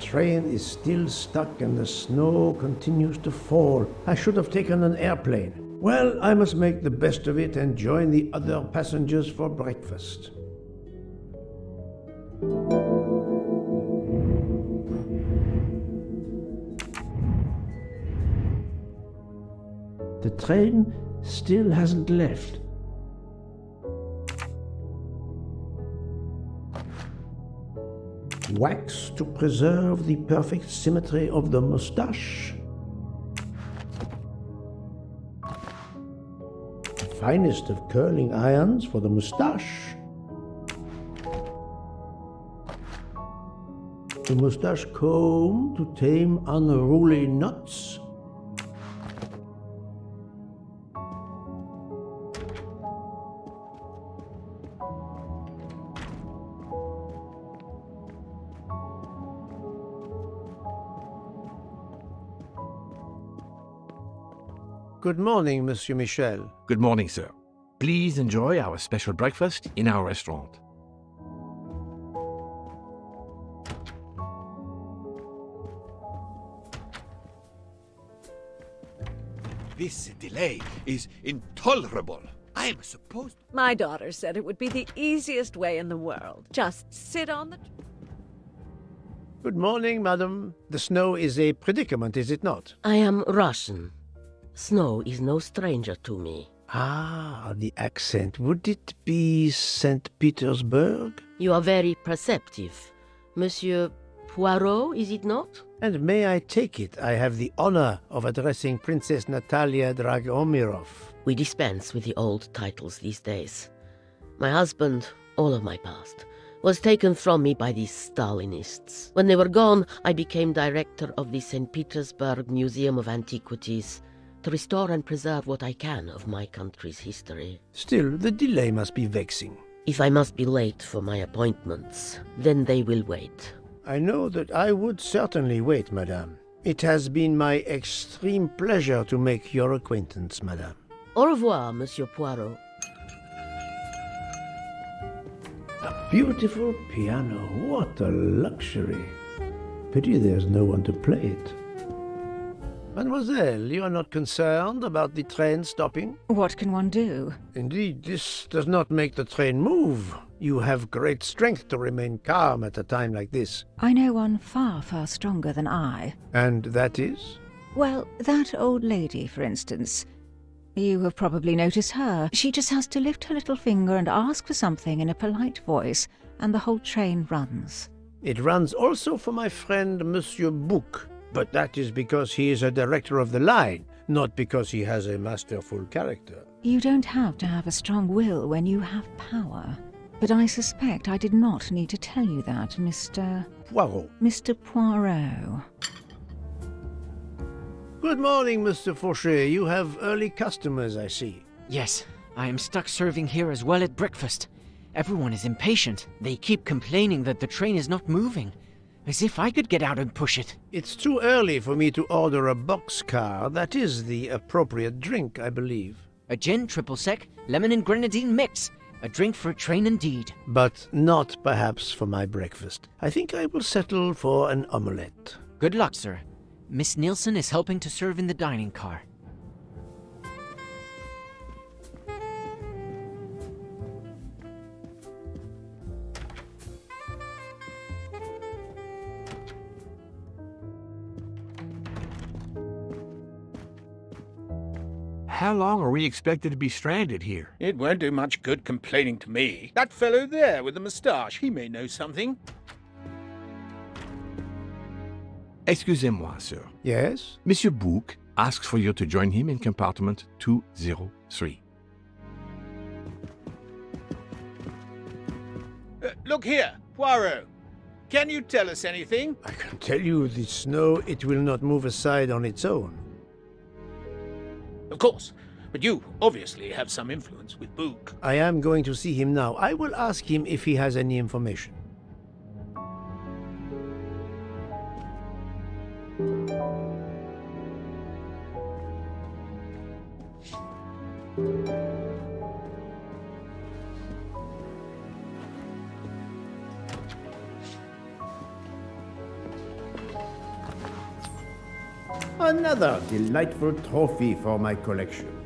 train is still stuck and the snow continues to fall. I should have taken an airplane. Well, I must make the best of it and join the other passengers for breakfast. The train still hasn't left. Wax to preserve the perfect symmetry of the moustache. The finest of curling irons for the moustache. The moustache comb to tame unruly knots. Good morning, Monsieur Michel. Good morning, sir. Please enjoy our special breakfast in our restaurant. This delay is intolerable. I'm supposed... My daughter said it would be the easiest way in the world. Just sit on the... Good morning, madam. The snow is a predicament, is it not? I am Russian. Snow is no stranger to me. Ah, the accent. Would it be St. Petersburg? You are very perceptive. Monsieur Poirot, is it not? And may I take it I have the honor of addressing Princess Natalia Dragomirov? We dispense with the old titles these days. My husband, all of my past, was taken from me by these Stalinists. When they were gone, I became director of the St. Petersburg Museum of Antiquities, to restore and preserve what I can of my country's history. Still, the delay must be vexing. If I must be late for my appointments, then they will wait. I know that I would certainly wait, madame. It has been my extreme pleasure to make your acquaintance, madame. Au revoir, Monsieur Poirot. A beautiful piano. What a luxury. Pity there's no one to play it. Mademoiselle, you are not concerned about the train stopping? What can one do? Indeed, this does not make the train move. You have great strength to remain calm at a time like this. I know one far, far stronger than I. And that is? Well, that old lady, for instance. You have probably noticed her. She just has to lift her little finger and ask for something in a polite voice, and the whole train runs. It runs also for my friend Monsieur Bouc. But that is because he is a director of the line, not because he has a masterful character. You don't have to have a strong will when you have power. But I suspect I did not need to tell you that, Mr. Poirot. Mr. Poirot. Good morning, Mr. Fauchet. You have early customers, I see. Yes, I am stuck serving here as well at breakfast. Everyone is impatient. They keep complaining that the train is not moving. As if I could get out and push it. It's too early for me to order a boxcar. That is the appropriate drink, I believe. A gin, triple sec, lemon and grenadine mix. A drink for a train indeed. But not perhaps for my breakfast. I think I will settle for an omelette. Good luck, sir. Miss Nielsen is helping to serve in the dining car. How long are we expected to be stranded here? It won't do much good complaining to me. That fellow there with the moustache, he may know something. Excusez-moi, sir. Yes? Monsieur Bouc asks for you to join him in compartment 203. Look here, Poirot. Can you tell us anything? I can tell you the snow, it will not move aside on its own. Of course, but you obviously have some influence with Bouc. I am going to see him now. I will ask him if he has any information. Another delightful trophy for my collection.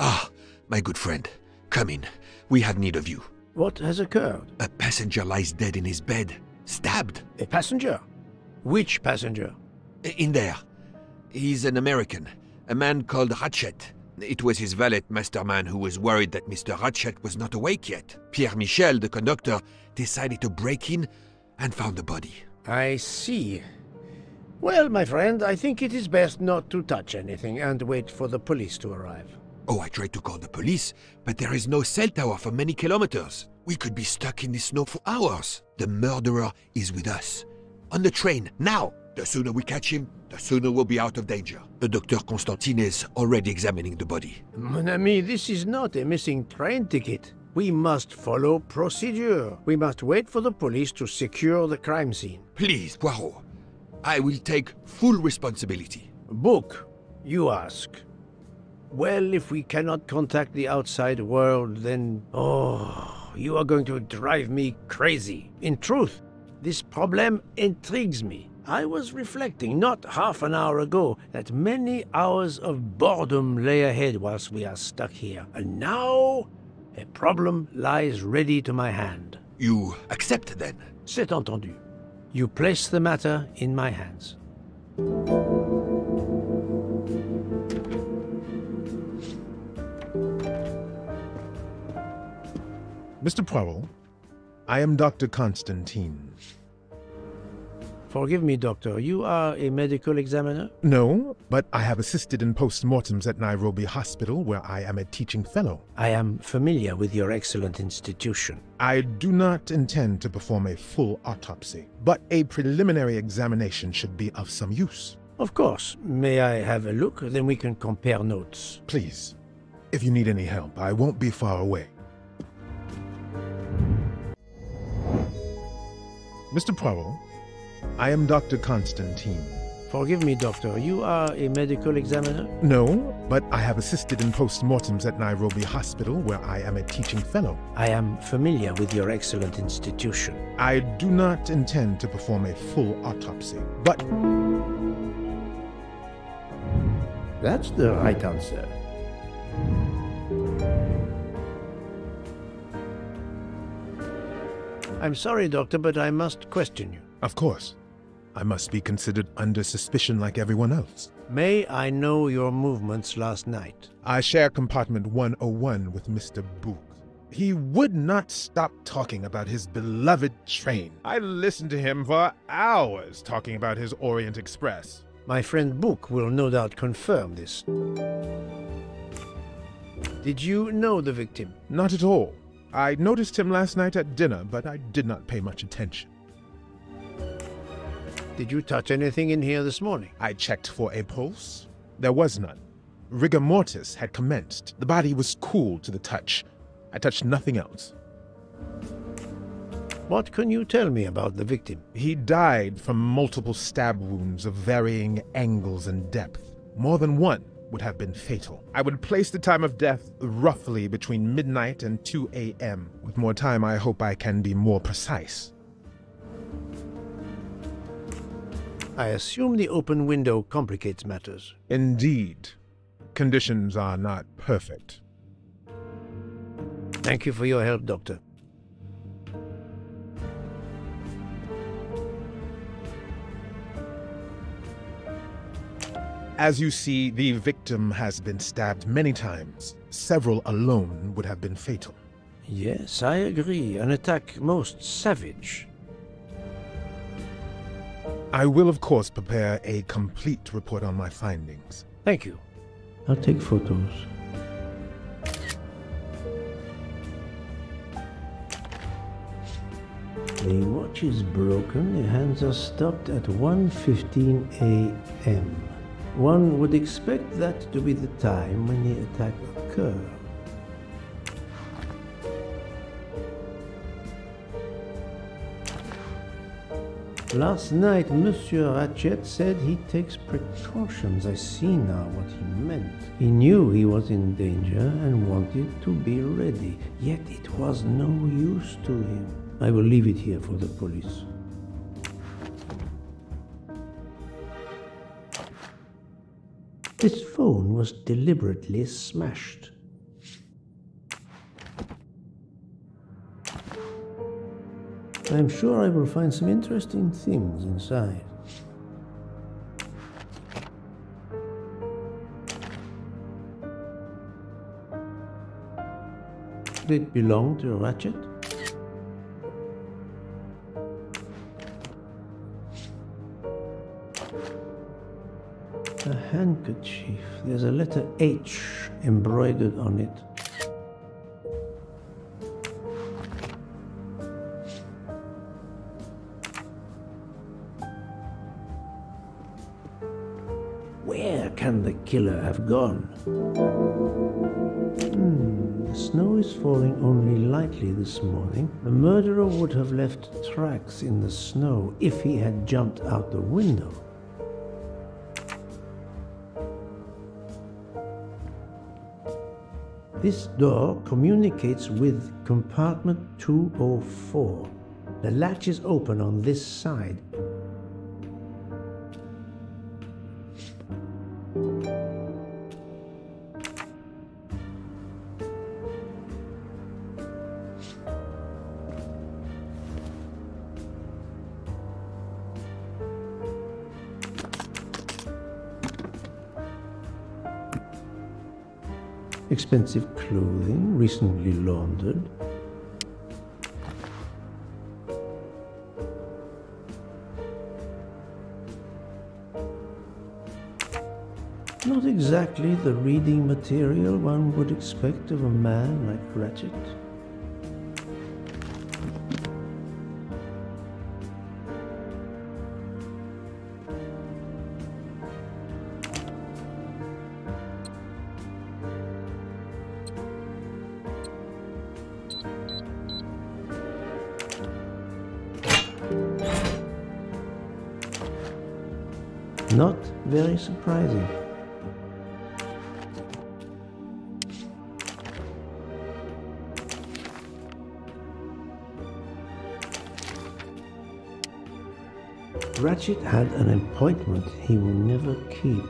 Ah, my good friend. Come in. We have need of you. What has occurred? A passenger lies dead in his bed. Stabbed. A passenger? Which passenger? In there. He's an American. A man called Ratchet. It was his valet, Masterman, who was worried that Mr. Ratchet was not awake yet. Pierre Michel, the conductor, decided to break in and found the body. I see. Well, my friend, I think it is best not to touch anything and wait for the police to arrive. Oh, I tried to call the police, but there is no cell tower for many kilometers. We could be stuck in the snow for hours. The murderer is with us. On the train, now! The sooner we catch him, the sooner we'll be out of danger. Dr. Constantine is already examining the body. Mon ami, this is not a missing train ticket. We must follow procedure. We must wait for the police to secure the crime scene. Please, Poirot. I will take full responsibility. Book, you ask. Well, if we cannot contact the outside world, then... Oh, you are going to drive me crazy. In truth, this problem intrigues me. I was reflecting not half an hour ago that many hours of boredom lay ahead whilst we are stuck here. And now, a problem lies ready to my hand. You accept, then? C'est entendu. You place the matter in my hands. Mr. Poirot, I am Dr. Constantine. Forgive me, Doctor. You are a medical examiner? No, but I have assisted in post-mortems at Nairobi Hospital, where I am a teaching fellow. I am familiar with your excellent institution. I do not intend to perform a full autopsy, but a preliminary examination should be of some use. Of course. May I have a look? Then we can compare notes. Please. If you need any help, I won't be far away. Mr. Poirot, I am Dr. Constantine. Forgive me, Doctor. You are a medical examiner? No, but I have assisted in post-mortems at Nairobi Hospital, where I am a teaching fellow. I am familiar with your excellent institution. I do not intend to perform a full autopsy, but... That's the right answer. I'm sorry, Doctor, but I must question you. Of course. I must be considered under suspicion like everyone else. May I know your movements last night? I share compartment 101 with Mr. Book. He would not stop talking about his beloved train. I listened to him for hours talking about his Orient Express. My friend Book will no doubt confirm this. Did you know the victim? Not at all. I noticed him last night at dinner, but I did not pay much attention. Did you touch anything in here this morning? I checked for a pulse. There was none. Rigor mortis had commenced. The body was cool to the touch. I touched nothing else. What can you tell me about the victim? He died from multiple stab wounds of varying angles and depth. More than one would have been fatal. I would place the time of death roughly between midnight and 2 a.m. With more time, I hope I can be more precise. I assume the open window complicates matters. Indeed. Conditions are not perfect. Thank you for your help, Doctor. As you see, the victim has been stabbed many times. Several alone would have been fatal. Yes, I agree. An attack most savage. I will, of course, prepare a complete report on my findings. Thank you. I'll take photos. The watch is broken. The hands are stopped at 1:15 a.m. One would expect that to be the time when the attack occurred. Last night, Monsieur Ratchet said he takes precautions. I see now what he meant. He knew he was in danger and wanted to be ready, yet it was no use to him. I will leave it here for the police. This phone was deliberately smashed. I'm sure I will find some interesting things inside. Did it belong to Ratchet? A handkerchief. There's a letter H embroidered on it. Where can the killer have gone? The snow is falling only lightly this morning. The murderer would have left tracks in the snow if he had jumped out the window. This door communicates with compartment 204. The latch is open on this side. Expensive clothing, recently laundered. Not exactly the reading material one would expect of a man like Ratchet. Not very surprising. Ratchet had an appointment he will never keep.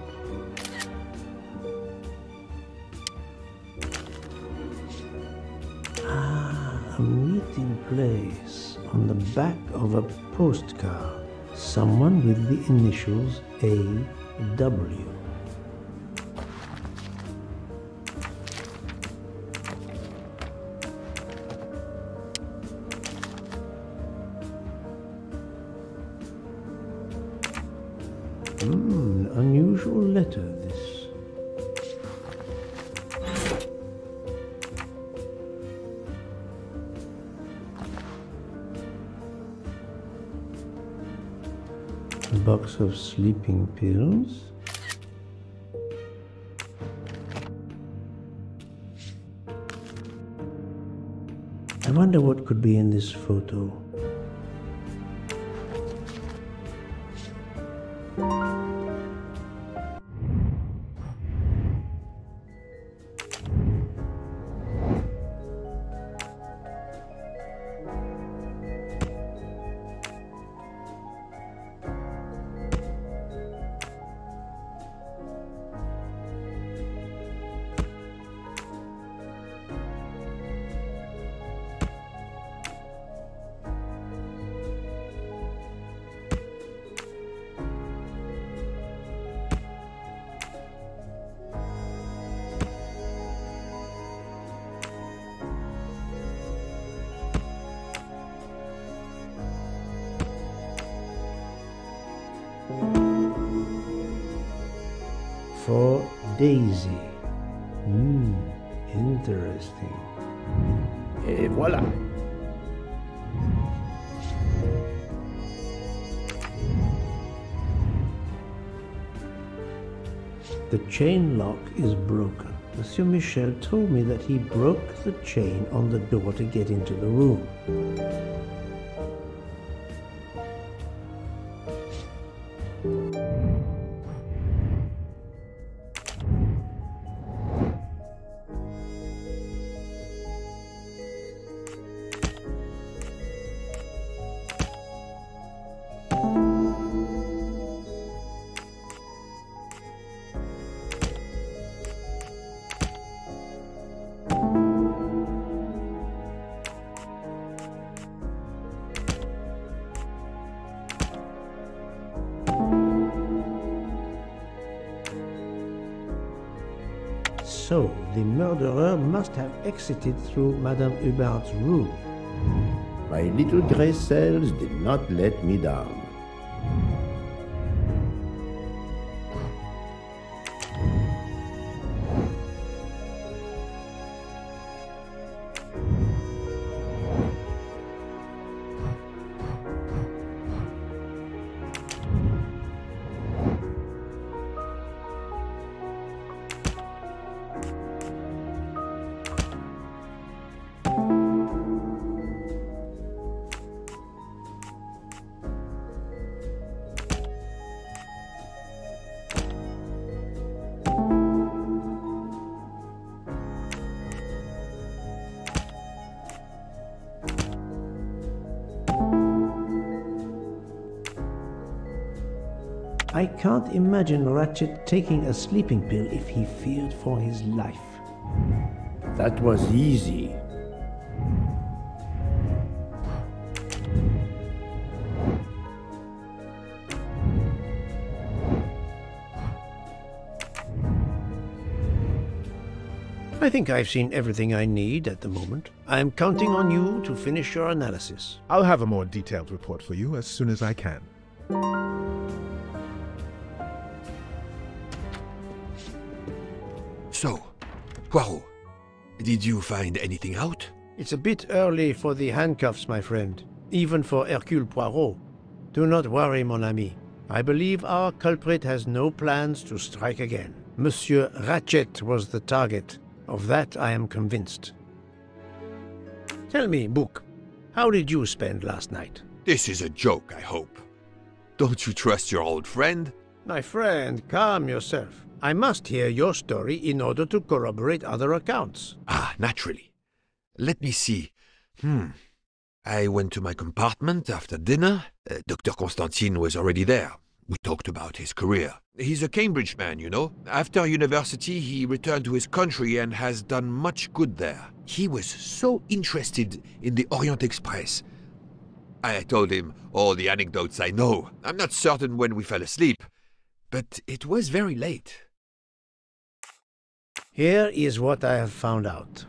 A meeting place on the back of a postcard. Someone with the initials A.W. Unusual letter, this. A box of sleeping pills. I wonder what could be in this photo. Daisy. Interesting. Et voilà. The chain lock is broken. Monsieur Michel told me that he broke the chain on the door to get into the room. So, the murderer must have exited through Madame Hubert's room. My little grey cells did not let me down. I can't imagine Ratchet taking a sleeping pill if he feared for his life. That was easy. I think I've seen everything I need at the moment. I'm counting on you to finish your analysis. I'll have a more detailed report for you as soon as I can. So, Poirot, did you find anything out? It's a bit early for the handcuffs, my friend. Even for Hercule Poirot. Do not worry, mon ami. I believe our culprit has no plans to strike again. Monsieur Ratchet was the target. Of that I am convinced. Tell me, Book, how did you spend last night? This is a joke, I hope. Don't you trust your old friend? My friend, calm yourself. I must hear your story in order to corroborate other accounts. Ah, naturally. Let me see. I went to my compartment after dinner. Dr. Constantine was already there. We talked about his career. He's a Cambridge man, you know. After university, he returned to his country and has done much good there. He was so interested in the Orient Express. I told him all the anecdotes I know. I'm not certain when we fell asleep, but it was very late. Here is what I have found out.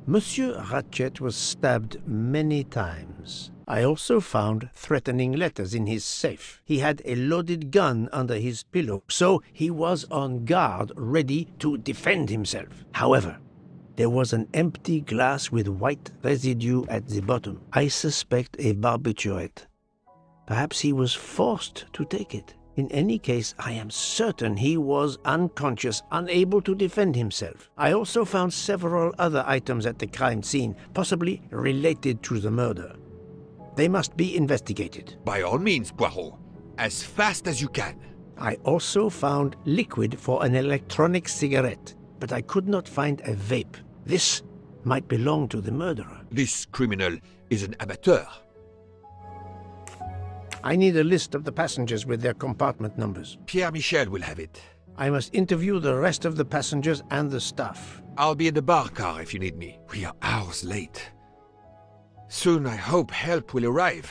Monsieur Ratchet was stabbed many times. I also found threatening letters in his safe. He had a loaded gun under his pillow, so he was on guard, ready to defend himself. However, there was an empty glass with white residue at the bottom. I suspect a barbiturate. Perhaps he was forced to take it. In any case, I am certain he was unconscious, unable to defend himself. I also found several other items at the crime scene, possibly related to the murder. They must be investigated. By all means, Poirot. As fast as you can. I also found liquid for an electronic cigarette, but I could not find a vape. This might belong to the murderer. This criminal is an amateur. I need a list of the passengers with their compartment numbers. Pierre Michel will have it. I must interview the rest of the passengers and the staff. I'll be in the bar car if you need me. We are hours late. Soon I hope help will arrive.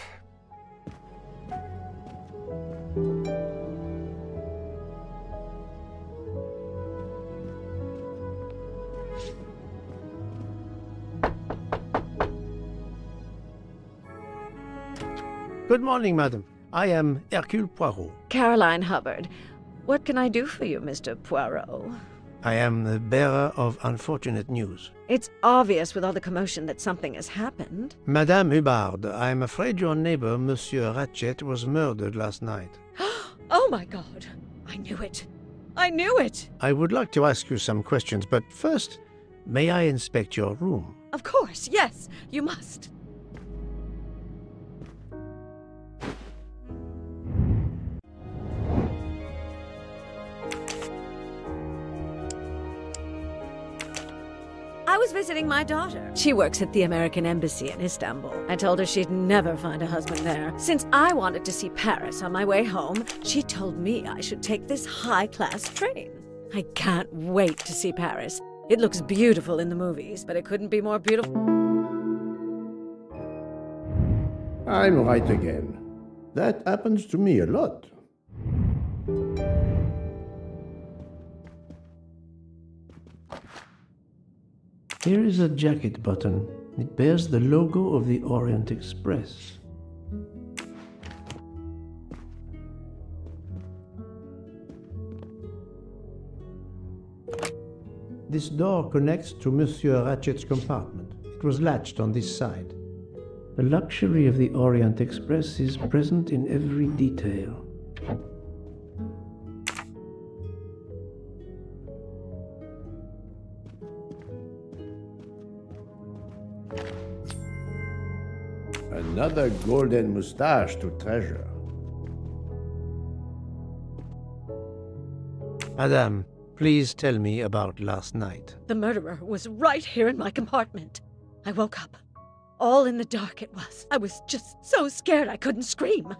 Good morning, madam. I am Hercule Poirot. Caroline Hubbard. What can I do for you, Mr. Poirot? I am the bearer of unfortunate news. It's obvious with all the commotion that something has happened. Madame Hubbard, I am afraid your neighbor, Monsieur Ratchet, was murdered last night. Oh my God! I knew it! I knew it! I would like to ask you some questions, but first, may I inspect your room? Of course, yes, you must. I was visiting my daughter. She works at the American Embassy in Istanbul. I told her she'd never find a husband there. Since I wanted to see Paris on my way home, she told me I should take this high-class train. I can't wait to see Paris. It looks beautiful in the movies, but it couldn't be more beautiful. I'm right again. That happens to me a lot. Here is a jacket button. It bears the logo of the Orient Express. This door connects to Monsieur Ratchet's compartment. It was latched on this side. The luxury of the Orient Express is present in every detail. Another golden moustache to treasure. Madame, please tell me about last night. The murderer was right here in my compartment. I woke up. All in the dark it was. I was just so scared I couldn't scream.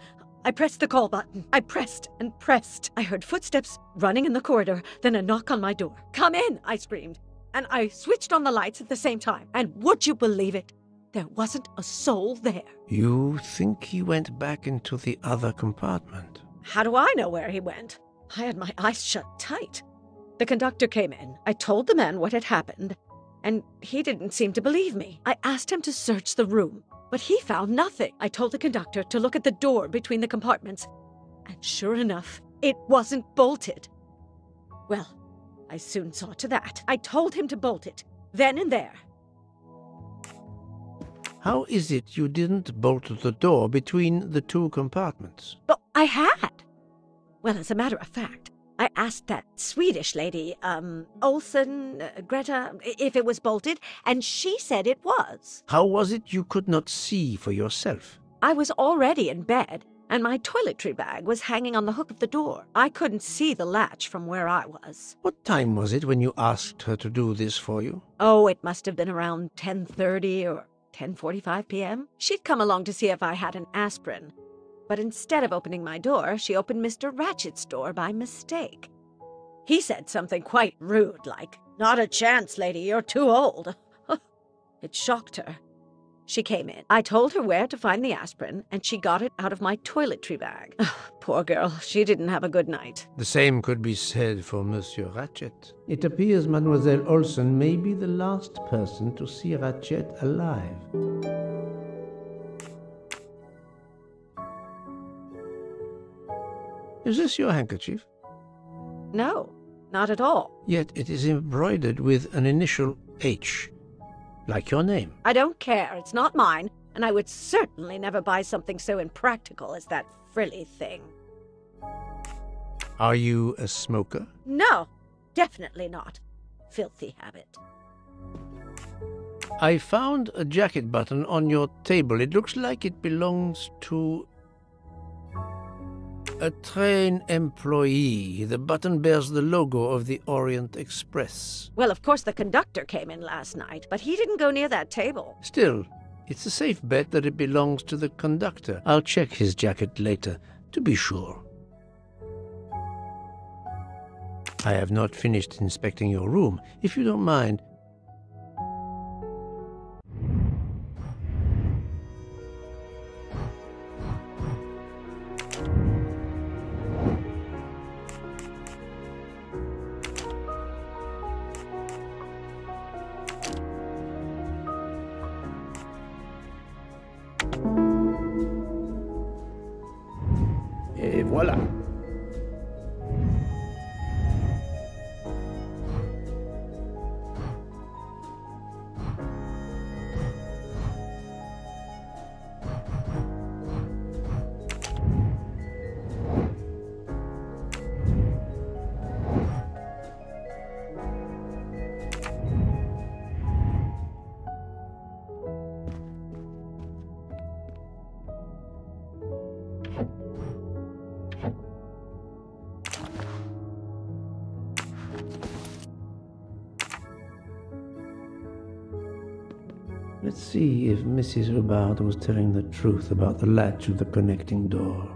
I pressed the call button. I pressed and pressed. I heard footsteps running in the corridor, then a knock on my door. "Come in," I screamed. And I switched on the lights at the same time. And would you believe it? There wasn't a soul there. You think he went back into the other compartment? How do I know where he went? I had my eyes shut tight. The conductor came in. I told the man what had happened, and he didn't seem to believe me. I asked him to search the room, but he found nothing. I told the conductor to look at the door between the compartments, and sure enough, it wasn't bolted. Well, I soon saw to that. I told him to bolt it, then and there. How is it you didn't bolt the door between the two compartments? But I had. Well, as a matter of fact, I asked that Swedish lady, Olsen, Greta, if it was bolted, and she said it was. How was it you could not see for yourself? I was already in bed, and my toiletry bag was hanging on the hook of the door. I couldn't see the latch from where I was. What time was it when you asked her to do this for you? Oh, it must have been around 10:30 or 10:45 p.m. She'd come along to see if I had an aspirin. But instead of opening my door, she opened Mr. Ratchet's door by mistake. He said something quite rude, like, "Not a chance, lady, you're too old." It shocked her. She came in. I told her where to find the aspirin, and she got it out of my toiletry bag. Poor girl, she didn't have a good night. The same could be said for Monsieur Ratchet. It appears Mademoiselle Olsen may be the last person to see Ratchet alive. Is this your handkerchief? No, not at all. Yet it is embroidered with an initial H, like your name. I don't care. It's not mine, and I would certainly never buy something so impractical as that frilly thing. Are you a smoker? No, definitely not. Filthy habit. I found a jacket button on your table. It looks like it belongs to a train employee. The button bears the logo of the Orient Express. Well, of course the conductor came in last night, but he didn't go near that table. Still, it's a safe bet that it belongs to the conductor. I'll check his jacket later, to be sure. I have not finished inspecting your room. If you don't mind, Et voilà. Let's see if Mrs. Hubbard was telling the truth about the latch of the connecting door.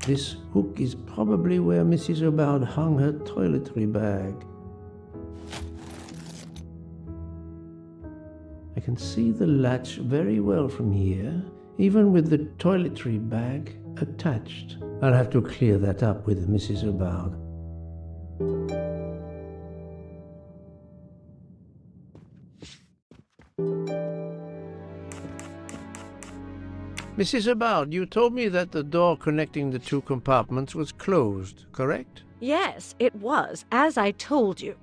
This hook is probably where Mrs. Hubbard hung her toiletry bag. I can see the latch very well from here, even with the toiletry bag attached. I'll have to clear that up with Mrs. Hubbard. Mrs. Hubbard, you told me that the door connecting the two compartments was closed, correct? Yes, it was, as I told you.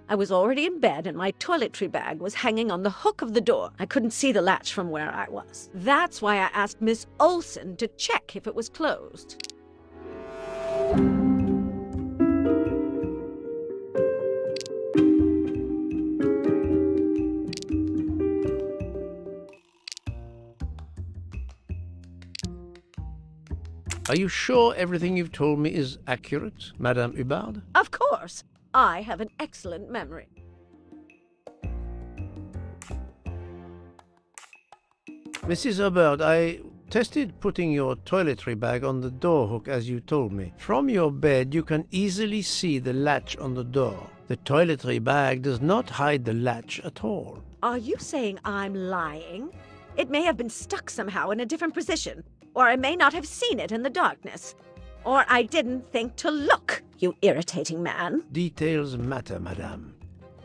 I was already in bed and my toiletry bag was hanging on the hook of the door. I couldn't see the latch from where I was. That's why I asked Miss Olsen to check if it was closed. Are you sure everything you've told me is accurate, Madame Hubbard? Of course. I have an excellent memory. Mrs. Hubbard, I tested putting your toiletry bag on the door hook as you told me. From your bed, you can easily see the latch on the door. The toiletry bag does not hide the latch at all. Are you saying I'm lying? It may have been stuck somehow in a different position. Or I may not have seen it in the darkness. Or I didn't think to look, you irritating man. Details matter, madame.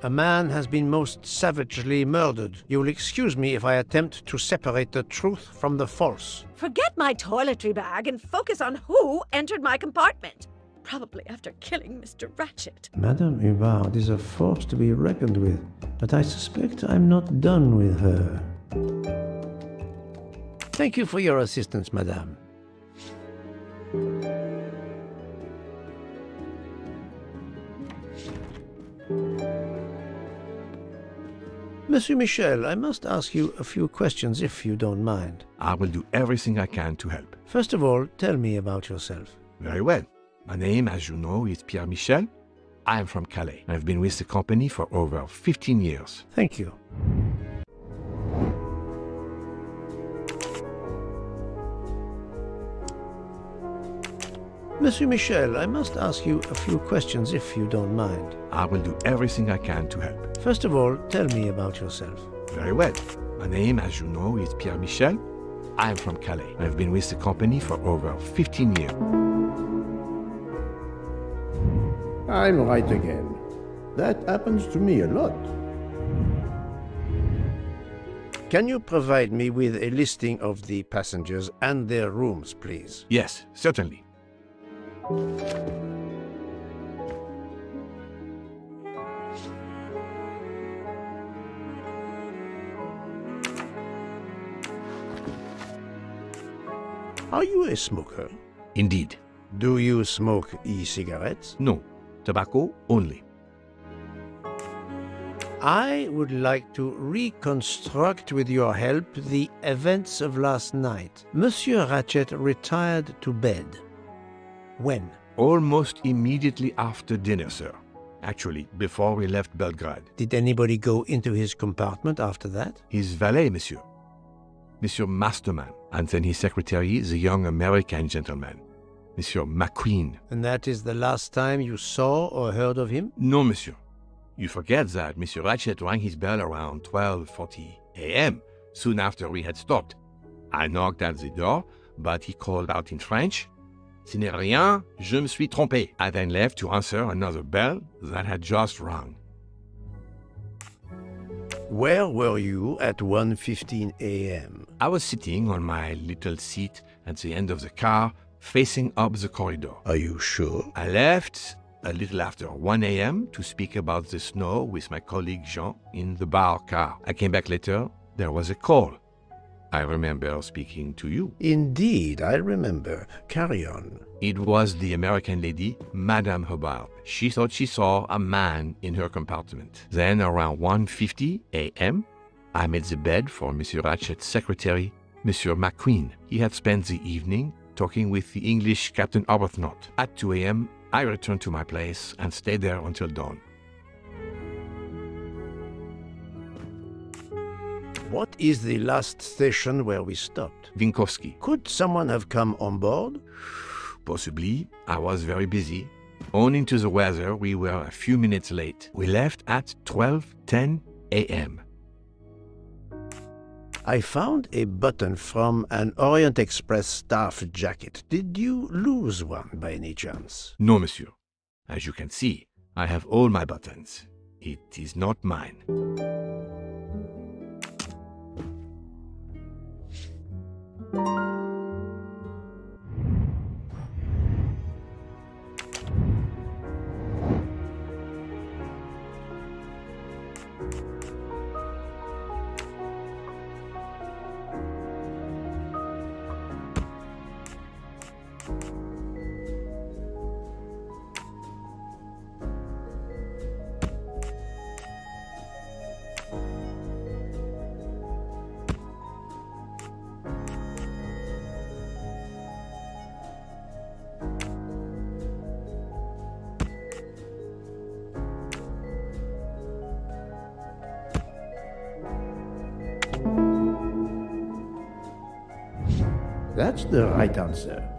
A man has been most savagely murdered. You will excuse me if I attempt to separate the truth from the false. Forget my toiletry bag and focus on who entered my compartment. Probably after killing Mr. Ratchet. Madame Hubbard is a force to be reckoned with, but I suspect I'm not done with her. Thank you for your assistance, madame. Monsieur Michel, I must ask you a few questions if you don't mind. I will do everything I can to help. First of all, tell me about yourself. Very well. My name, as you know, is Pierre Michel. I am from Calais. I've been with the company for over 15 years. Thank you. Monsieur Michel, I must ask you a few questions if you don't mind. I will do everything I can to help. First of all, tell me about yourself. Very well. My name, as you know, is Pierre Michel. I am from Calais. I've been with the company for over 15 years. I'm right again. That happens to me a lot. Can you provide me with a listing of the passengers and their rooms, please? Yes, certainly. Are you a smoker? Indeed. Do you smoke e-cigarettes? No. Tobacco only. I would like to reconstruct with your help the events of last night. Monsieur Ratchet retired to bed. When? Almost immediately after dinner, sir. Actually, before we left Belgrade. Did anybody go into his compartment after that? His valet, monsieur. Monsieur Masterman. And then his secretary, the young American gentleman. Monsieur McQueen. And that is the last time you saw or heard of him? No, monsieur. You forget that Monsieur Ratchet rang his bell around 12:40 a.m., soon after we had stopped. I knocked at the door, but he called out in French, "Ce n'est rien, je me suis trompé." I then left to answer another bell that had just rung. Where were you at 1:15 a.m.? I was sitting on my little seat at the end of the car, facing up the corridor. Are you sure? I left a little after 1 a.m. to speak about the snow with my colleague Jean in the bar car. I came back later. There was a call. I remember speaking to you. Indeed, I remember. Carry on. It was the American lady, Madame Hubbard. She thought she saw a man in her compartment. Then, around 1:50 a.m., I made the bed for Monsieur Ratchet's secretary, Monsieur McQueen. He had spent the evening talking with the English Captain Arbuthnot. At 2 a.m., I returned to my place and stayed there until dawn. What is the last station where we stopped? Vinkovsky. Could someone have come on board? Possibly. I was very busy. Owing to the weather, we were a few minutes late. We left at 12:10 a.m. I found a button from an Orient Express staff jacket. Did you lose one by any chance? No, monsieur. As you can see, I have all my buttons. It is not mine. That's the right answer.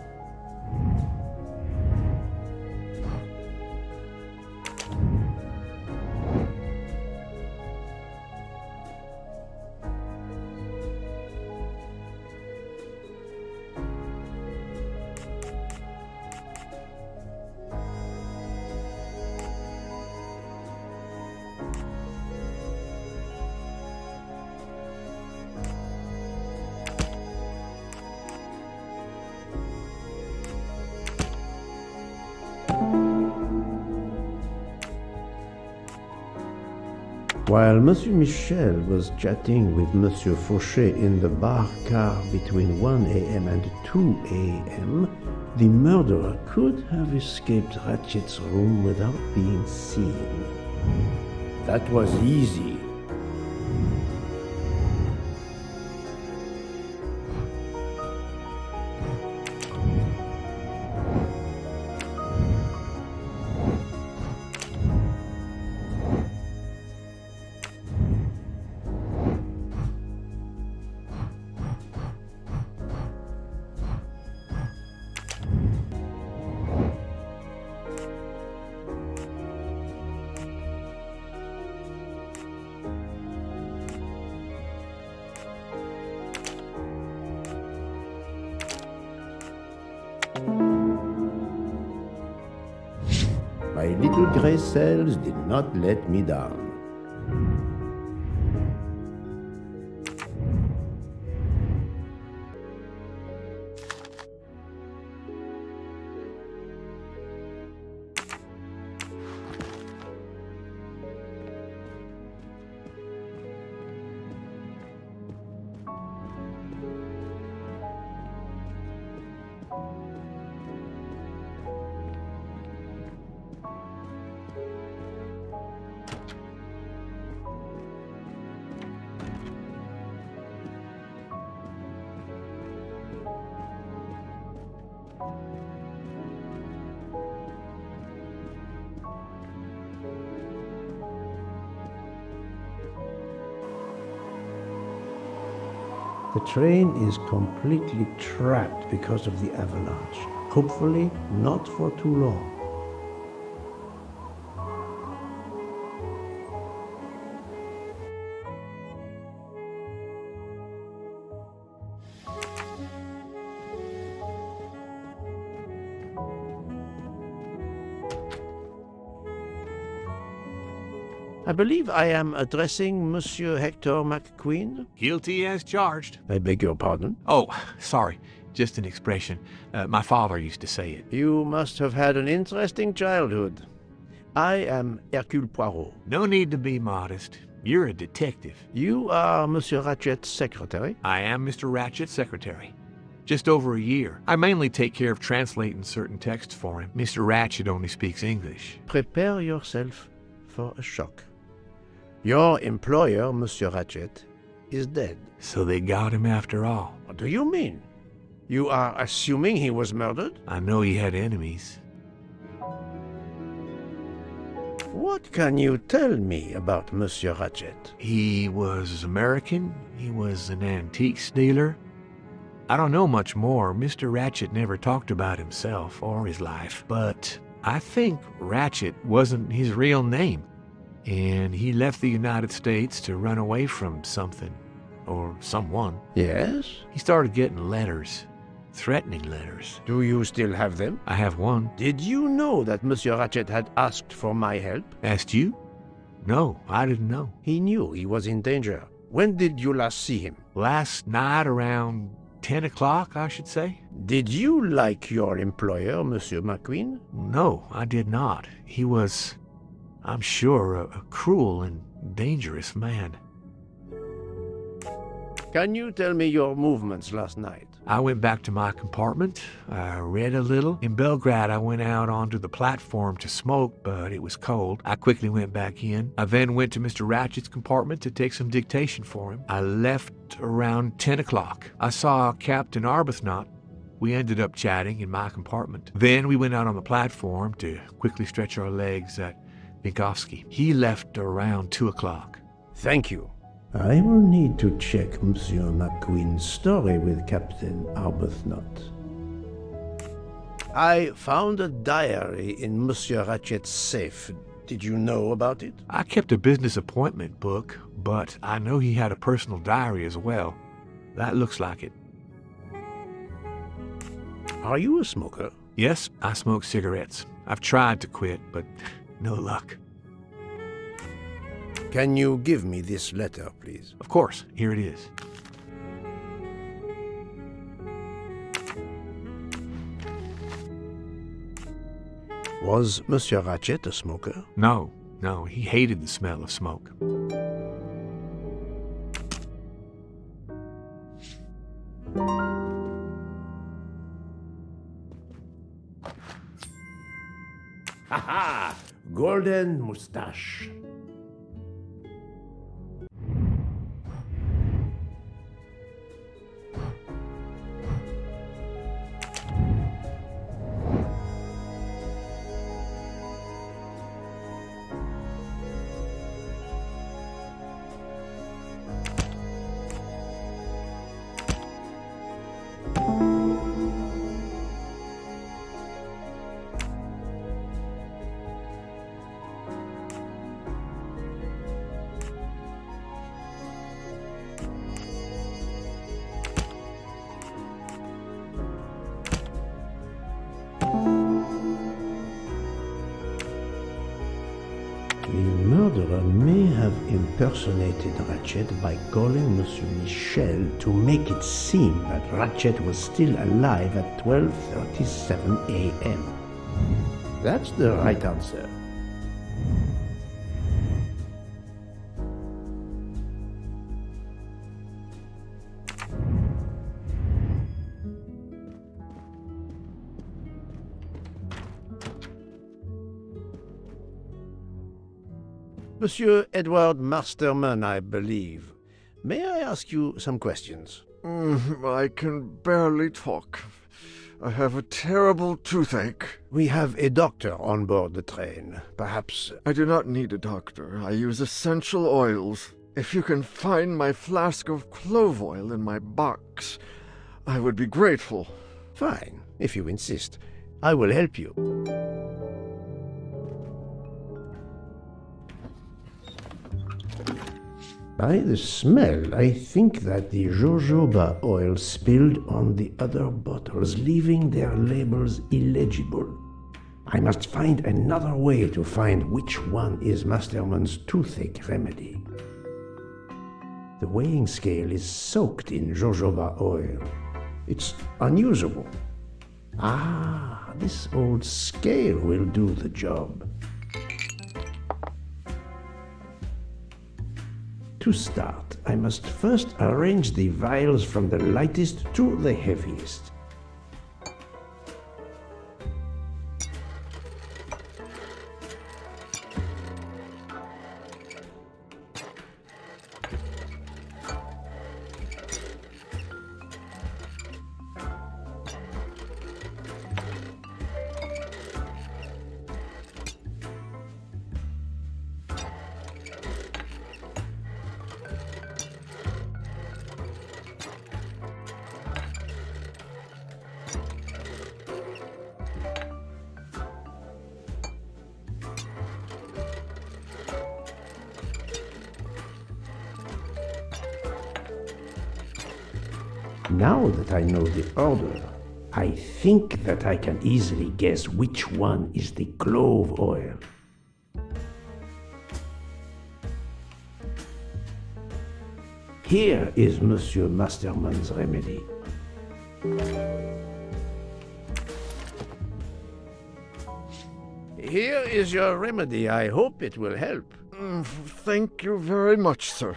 While Monsieur Michel was chatting with Monsieur Fauchet in the bar car between 1 a.m. and 2 a.m., the murderer could have escaped Ratchet's room without being seen. That was easy. My little grey cells did not let me down. The train is completely trapped because of the avalanche. Hopefully not for too long. I believe I am addressing Monsieur Hector McQueen. Guilty as charged. I beg your pardon? Oh, sorry. Just an expression. My father used to say it. You must have had an interesting childhood. I am Hercule Poirot. No need to be modest. You're a detective. You are Monsieur Ratchet's secretary? I am Mr. Ratchet's secretary. Just over a year. I mainly take care of translating certain texts for him. Mr. Ratchet only speaks English. Prepare yourself for a shock. Your employer, Monsieur Ratchet, is dead. So they got him after all. What do you mean? You are assuming he was murdered? I know he had enemies. What can you tell me about Monsieur Ratchet? He was American. He was an antiques dealer. I don't know much more. Mr. Ratchet never talked about himself or his life, but I think Ratchet wasn't his real name, and he left the United States to run away from something, or someone. Yes? He started getting letters, threatening letters. Do you still have them? I have one. Did you know that Monsieur Ratchet had asked for my help? Asked you? No, I didn't know. He knew he was in danger. When did you last see him? Last night around 10 o'clock, I should say. Did you like your employer, Monsieur McQueen? No, I did not. He was, I'm sure, a cruel and dangerous man. Can you tell me your movements last night? I went back to my compartment. I read a little. In Belgrade, I went out onto the platform to smoke, but it was cold. I quickly went back in. I then went to Mr. Ratchet's compartment to take some dictation for him. I left around 10 o'clock. I saw Captain Arbuthnot. We ended up chatting in my compartment. Then we went out on the platform to quickly stretch our legs at Vinkovsky. He left around 2 o'clock. Thank you. I will need to check Monsieur McQueen's story with Captain Arbuthnot. I found a diary in Monsieur Ratchet's safe. Did you know about it? I kept a business appointment book, but I know he had a personal diary as well. That looks like it. Are you a smoker? Yes, I smoke cigarettes. I've tried to quit, but no luck. Can you give me this letter, please? Of course, here it is. Was Monsieur Ratchet a smoker? No, he hated the smell of smoke. Ha-ha! Golden mustache. The murderer may have impersonated Ratchet by calling Monsieur Michel to make it seem that Ratchet was still alive at 12:37 a.m. That's the right answer. Monsieur Edward Masterman, I believe. May I ask you some questions? I can barely talk. I have a terrible toothache. We have a doctor on board the train. Perhaps... I do not need a doctor. I use essential oils. If you can find my flask of clove oil in my box, I would be grateful. Fine, if you insist. I will help you. By the smell, I think that the jojoba oil spilled on the other bottles, leaving their labels illegible. I must find another way to find which one is Masterman's toothache remedy. The weighing scale is soaked in jojoba oil. It's unusable. Ah, this old scale will do the job. To start, I must first arrange the vials from the lightest to the heaviest. Now that I know the order, I think that I can easily guess which one is the clove oil. Here is Monsieur Masterman's remedy. Here is your remedy. I hope it will help. Thank you very much, sir.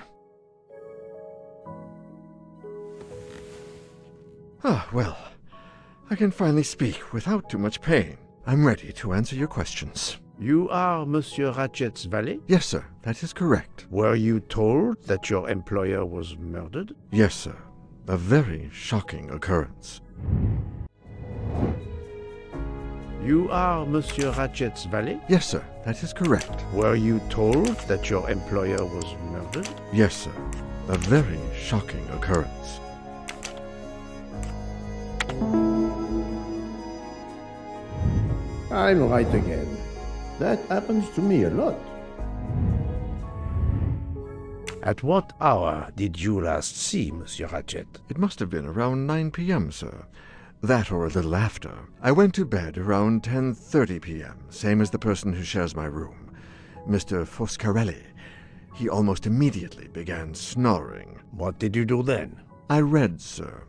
Well, I can finally speak without too much pain. I'm ready to answer your questions. You are Monsieur Ratchet's valet? Yes, sir, that is correct. Were you told that your employer was murdered? Yes, sir. A very shocking occurrence. You are Monsieur Ratchet's valet? Yes, sir, that is correct. Were you told that your employer was murdered? Yes, sir. A very shocking occurrence. I'm right again. That happens to me a lot. At what hour did you last see Monsieur Ratchet? It must have been around 9 p.m., sir. That or a little after. I went to bed around 10:30 p.m., same as the person who shares my room, Mr. Foscarelli. He almost immediately began snoring. What did you do then? I read, sir,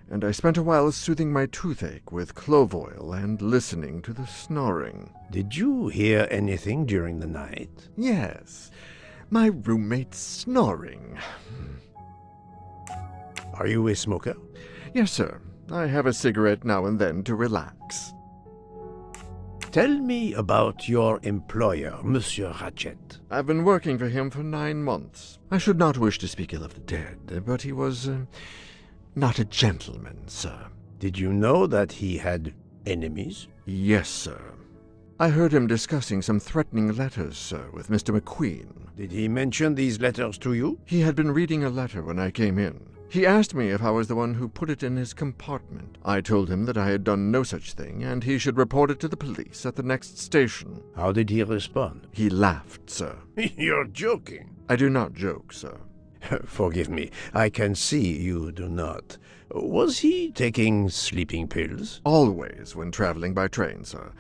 and I spent a while soothing my toothache with clove oil and listening to the snoring. Did you hear anything during the night? Yes, my roommate's snoring. Are you a smoker? Yes, sir. I have a cigarette now and then to relax. Tell me about your employer, Monsieur Ratchet. I've been working for him for 9 months. I should not wish to speak ill of the dead, but he was not a gentleman, sir. Did you know that he had enemies? Yes, sir. I heard him discussing some threatening letters, sir, with Mr. McQueen. Did he mention these letters to you? He had been reading a letter when I came in. He asked me if I was the one who put it in his compartment. I told him that I had done no such thing, and he should report it to the police at the next station. How did he respond? He laughed, sir. You're joking. I do not joke, sir. Forgive me, I can see you do not. Was he taking sleeping pills? Always when traveling by train, sir.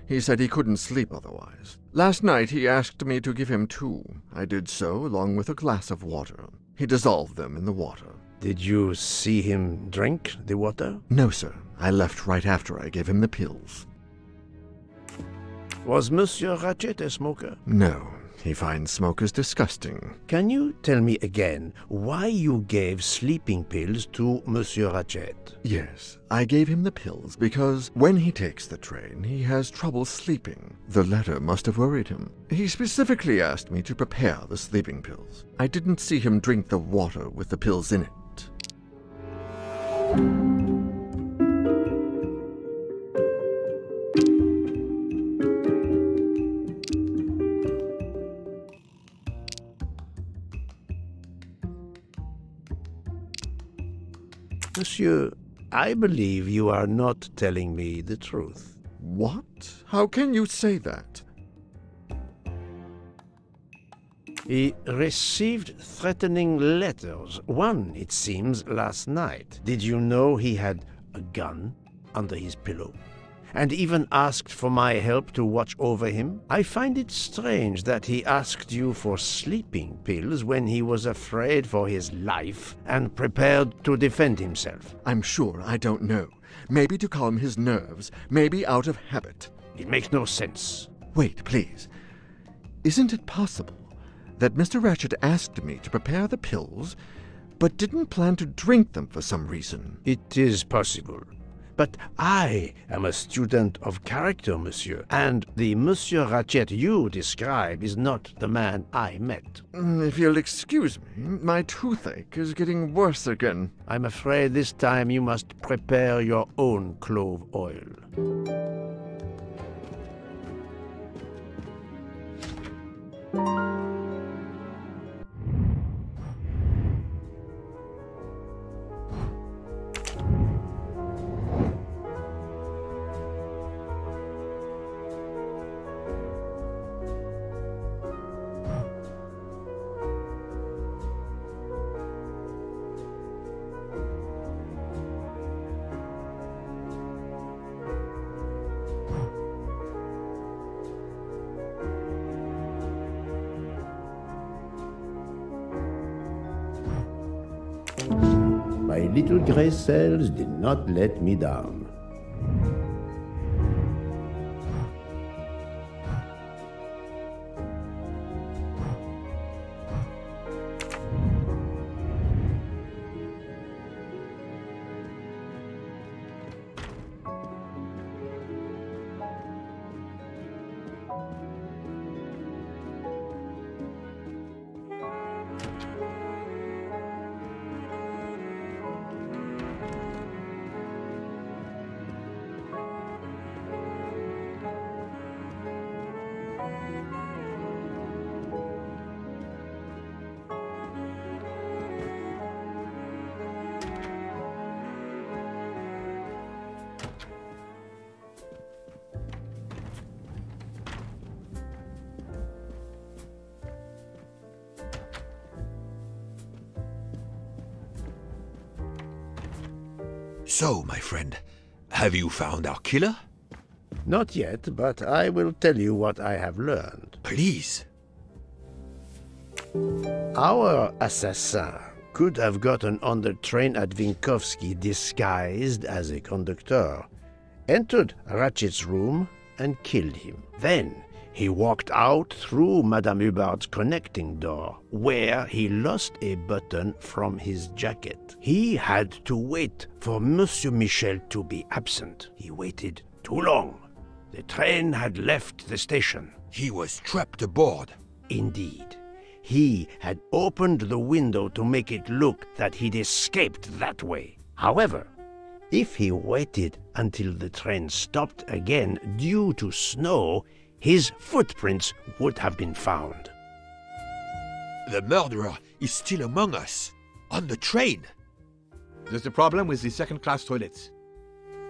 He said he couldn't sleep otherwise. Last night he asked me to give him 2. I did so, along with a glass of water. He dissolved them in the water. Did you see him drink the water? No, sir. I left right after I gave him the pills. Was Monsieur Ratchet a smoker? No. He finds smokers disgusting. Can you tell me again why you gave sleeping pills to Monsieur Ratchet? Yes, I gave him the pills because when he takes the train, he has trouble sleeping. The letter must have worried him. He specifically asked me to prepare the sleeping pills. I didn't see him drink the water with the pills in it. Monsieur, I believe you are not telling me the truth. What? How can you say that? He received threatening letters, one, it seems, last night. Did you know he had a gun under his pillow? And even asked for my help to watch over him? I find it strange that he asked you for sleeping pills when he was afraid for his life and prepared to defend himself. I'm sure I don't know. Maybe to calm his nerves, maybe out of habit. It makes no sense. Wait, please. Isn't it possible that Mr. Ratchet asked me to prepare the pills, but didn't plan to drink them for some reason? It is possible. But I am a student of character, monsieur, and the Monsieur Ratchet you describe is not the man I met. If you'll excuse me, my toothache is getting worse again. I'm afraid this time you must prepare your own clove oil. my little grey cells did not let me down. So, my friend, have you found our killer? Not yet, but I will tell you what I have learned. Please. Our assassin could have gotten on the train at Vinkovsky disguised as a conductor, entered Ratchet's room and killed him. Then he walked out through Madame Hubbard's connecting door, where he lost a button from his jacket. He had to wait for Monsieur Michel to be absent. He waited too long. The train had left the station. He was trapped aboard. Indeed. He had opened the window to make it look that he'd escaped that way. However, if he waited until the train stopped again due to snow, his footprints would have been found. The murderer is still among us, on the train. There's a problem with the second-class toilets.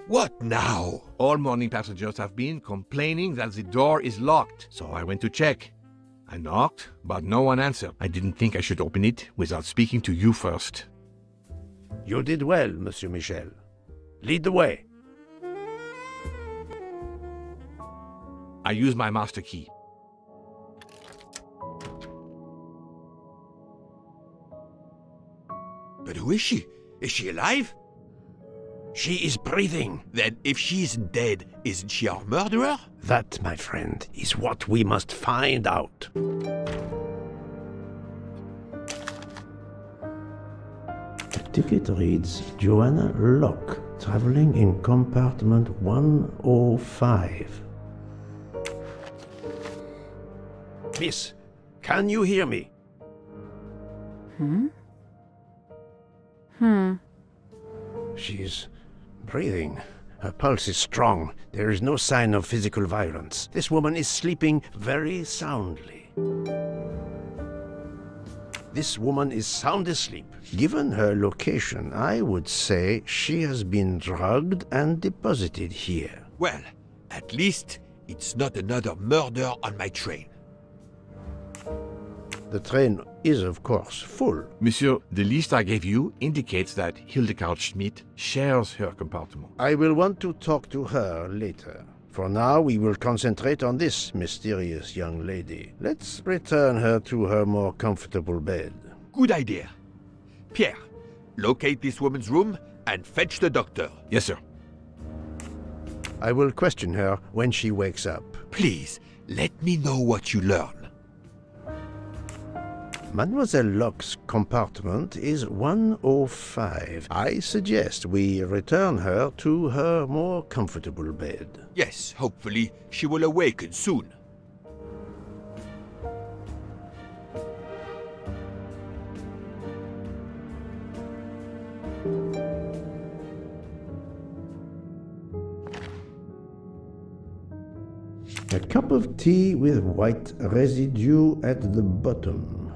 What now? All morning passengers have been complaining that the door is locked, so I went to check. I knocked, but no one answered. I didn't think I should open it without speaking to you first. You did well, Monsieur Michel. Lead the way. I used my master key. But who is she? Is she alive? She is breathing. Then if she isn't dead, isn't she our murderer? That, my friend, is what we must find out. The ticket reads Joanna Locke, traveling in compartment 105. Miss, can you hear me? She's breathing. Her pulse is strong. There is no sign of physical violence. This woman is sleeping very soundly. This woman is sound asleep. Given her location, I would say she has been drugged and deposited here. Well, at least it's not another murder on my train. The train is, of course, full. Monsieur, the list I gave you indicates that Hildegard Schmidt shares her compartment. I will want to talk to her later. For now, we will concentrate on this mysterious young lady. Let's return her to her more comfortable bed. Good idea. Pierre, locate this woman's room and fetch the doctor. Yes, sir. I will question her when she wakes up. Please, let me know what you learn. Mademoiselle Locke's compartment is 105. I suggest we return her to her more comfortable bed. Yes, hopefully she will awaken soon. A cup of tea with white residue at the bottom.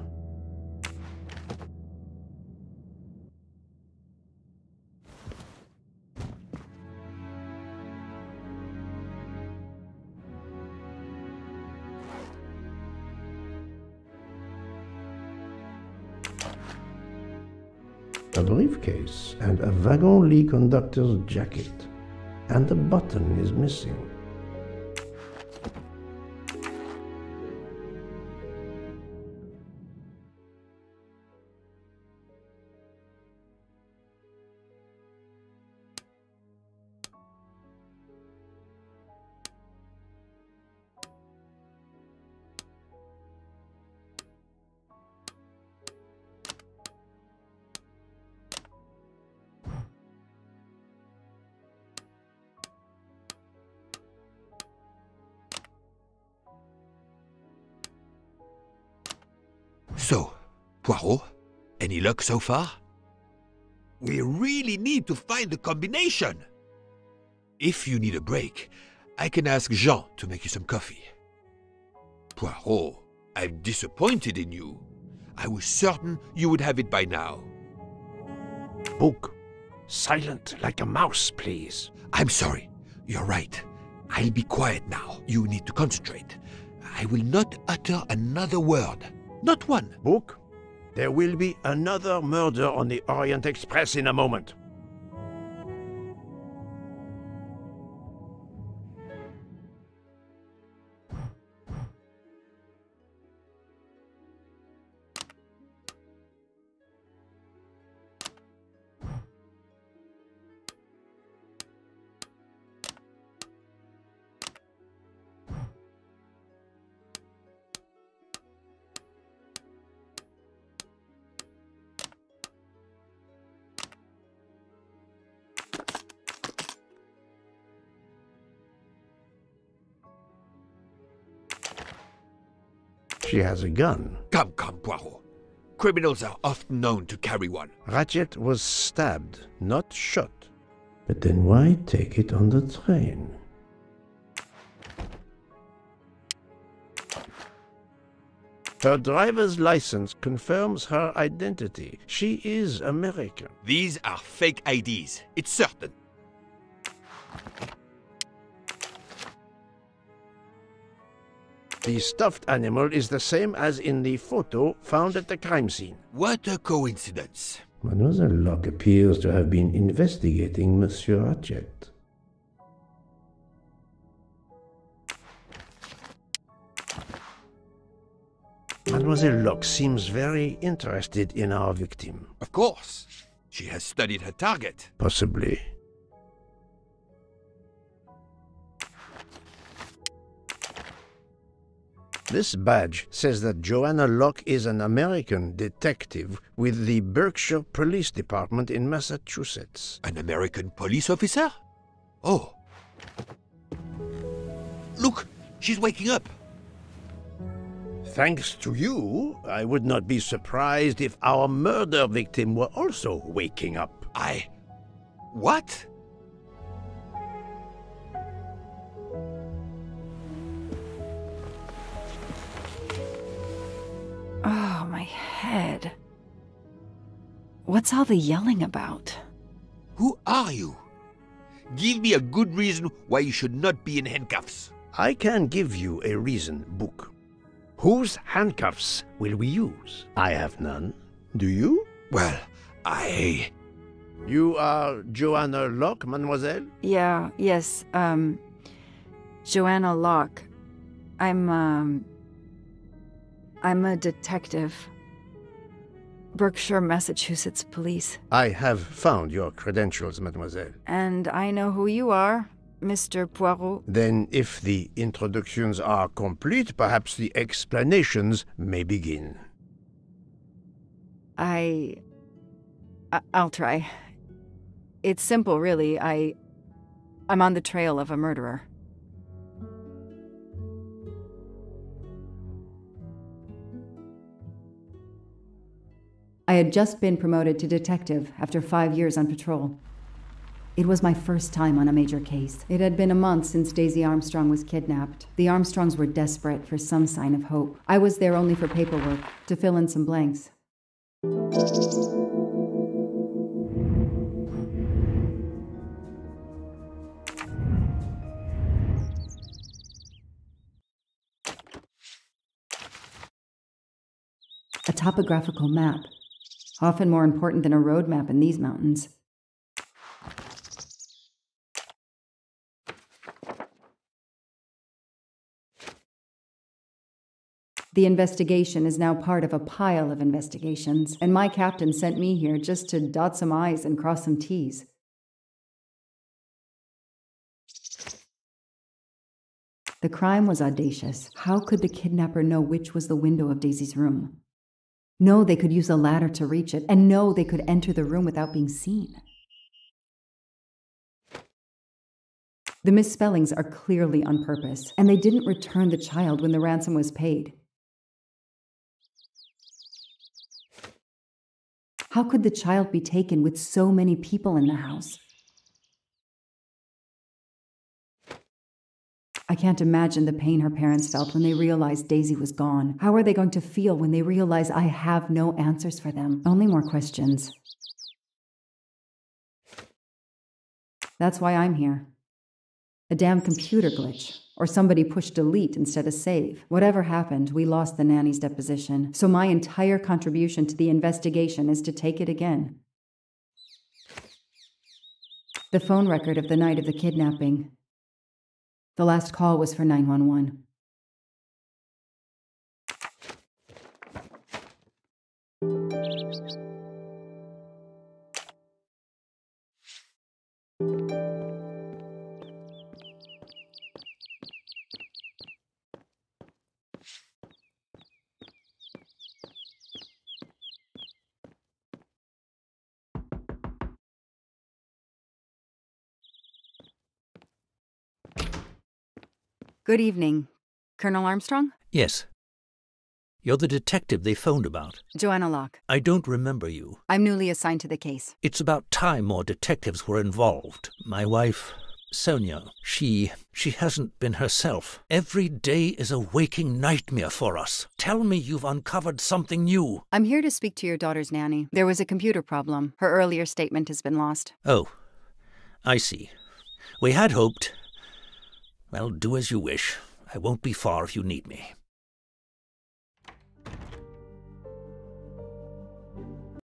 A briefcase and a wagon-lit conductor's jacket, and the button is missing. So, Poirot, any luck so far? We really need to find the combination. If you need a break, I can ask Jean to make you some coffee. Poirot, I'm disappointed in you. I was certain you would have it by now. Book. Silent like a mouse, please. I'm sorry. You're right. I'll be quiet now. You need to concentrate. I will not utter another word. Not one. Book. There will be another murder on the Orient Express in a moment. She has a gun. Come, Poirot. Criminals are often known to carry one. Ratchet was stabbed, not shot. But then why take it on the train? Her driver's license confirms her identity. She is American. These are fake IDs. It's certain. The stuffed animal is the same as in the photo found at the crime scene. What a coincidence. Mademoiselle Locke appears to have been investigating Monsieur Ratchet. Mademoiselle Locke seems very interested in our victim. Of course. She has studied her target. Possibly. This badge says that Joanna Locke is an American detective with the Berkshire Police Department in Massachusetts. An American police officer? Oh. Look, she's waking up. Thanks to you, I would not be surprised if our murder victim were also waking up. What? Oh, my head. What's all the yelling about? Who are you? Give me a good reason why you should not be in handcuffs. I can give you a reason, Book. Whose handcuffs will we use? I have none. Do you? Well, You are Joanna Locke, mademoiselle? Yes, Joanna Locke. I'm a detective. Berkshire, Massachusetts Police. I have found your credentials, mademoiselle. And I know who you are, Mr. Poirot. Then, if the introductions are complete, perhaps the explanations may begin. I'll try. It's simple, really. I'm on the trail of a murderer. I had just been promoted to detective after 5 years on patrol. It was my first time on a major case. It had been a month since Daisy Armstrong was kidnapped. The Armstrongs were desperate for some sign of hope. I was there only for paperwork, to fill in some blanks. A topographical map, often more important than a road map in these mountains. The investigation is now part of a pile of investigations, and my captain sent me here just to dot some I's and cross some T's. The crime was audacious. How could the kidnapper know which was the window of Daisy's room? No, they could use a ladder to reach it, and no, they could enter the room without being seen. The misspellings are clearly on purpose, and they didn't return the child when the ransom was paid. How could the child be taken with so many people in the house? I can't imagine the pain her parents felt when they realized Daisy was gone. How are they going to feel when they realize I have no answers for them? Only more questions. That's why I'm here. A damn computer glitch. Or somebody pushed delete instead of save. Whatever happened, we lost the nanny's deposition, so my entire contribution to the investigation is to take it again. The phone record of the night of the kidnapping. The last call was for 911. Good evening. Colonel Armstrong? Yes. You're the detective they phoned about. Joanna Locke. I don't remember you. I'm newly assigned to the case. It's about time more detectives were involved. My wife, Sonia, she hasn't been herself. Every day is a waking nightmare for us. Tell me you've uncovered something new. I'm here to speak to your daughter's nanny. There was a computer problem. Her earlier statement has been lost. Oh, I see. We had hoped. Well, do as you wish. I won't be far if you need me.